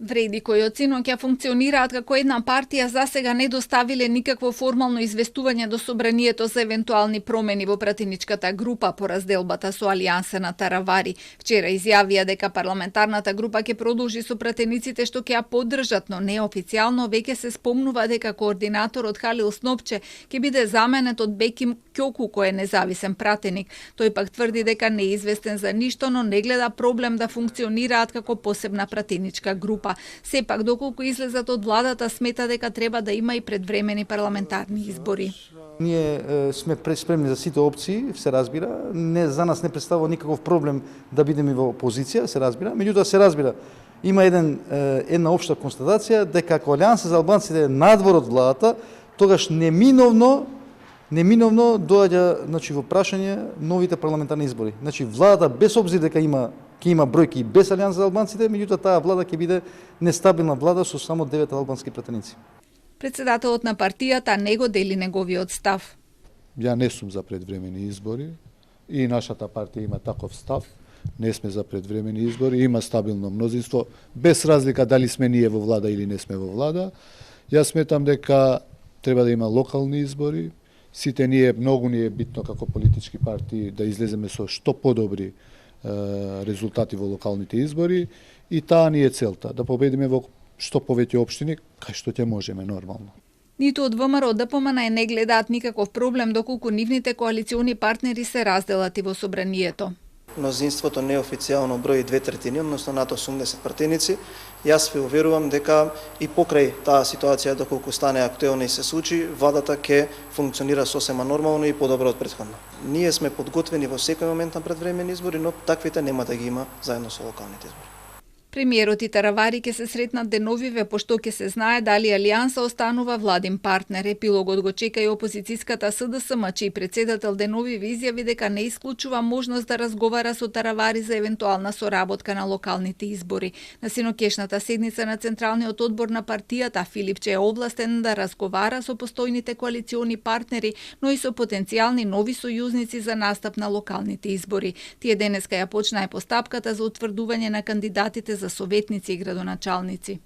Вреди кои од синоќа функционираат како една партија засега не доставиле никакво формално известување до собранието за евентуални промени во пратеничката група по разделбата со Алијанса на Таравари. Вчера изјавија дека парламентарната група ќе продолжи со пратениците што ќе ја поддржат, но неофицијално веќе се спомнува дека координаторот Халил Снопче ќе биде заменет од Беким Ќоку, кој е независен пратеник. Тој пак тврди дека не е известен за ништо, но не гледа проблем да функционираат како посебна пратеничка група. Сепак, доколку излезат од владата, смета дека треба да има и предвремени парламентарни избори. Ние сме преспремни за сите опции, се разбира. За нас не представува никаков проблем да бидеме во опозиција, се разбира. Меѓутоа се разбира, има една општа констатација дека ако Алијанса за албанците е надвор од владата, тогаш неминовно доаѓа во прашање новите парламентарни избори. Владата без обзир дека ќе има бројки без Алијанса за албанците, меѓутоа таа влада ќе биде нестабилна влада со само 9 албански пратеници. Председателот на партијата не го дели неговиот став. Ја не сум за предвремени избори и нашата партија има таков став. Не сме за предвремени избори, има стабилно мнозинство, без разлика дали сме ние во влада или не сме во влада. Јас сметам дека треба да има локални избори. Сите многу ни е битно како политички партии да излеземе со што подобри резултати во локалните избори и таа ни е целта, да победиме во што повеќе општини, кај што ќе можеме нормално. Ниту од ВМРО ДПМН не гледаат никаков проблем доколку нивните коалициони партнери се разделати во собранието. Мнозинството неофицијално брои 2/3, односно над 80 пратеници. Јас ви уверувам дека и покрај таа ситуација, доколку стане актуелна и се случи, владата ќе функционира сосема нормално и подобро од претходно. Ние сме подготвени во секој момент на предвремени избори, но таквите нема да ги има заедно со локалните избори. Премиерот и Таравари ќе се сретнат деновиве, пошто ќе се знае дали Алијанса останува владин партнер. Епилогот го чека и опозицијската СДСМ, чиј председател деновиве изјави дека не исклучува можност да разговара со Таравари за евентуална соработка на локалните избори. На синокешната седница на Централниот одбор на партијата, Филипче е овластен да разговара со постојните коалициони партнери, но и со потенцијални нови сојузници за настап на локалните избори. Тие денеска ја почнаа постапката за утврдување на кандидатите за советници и градоначалници.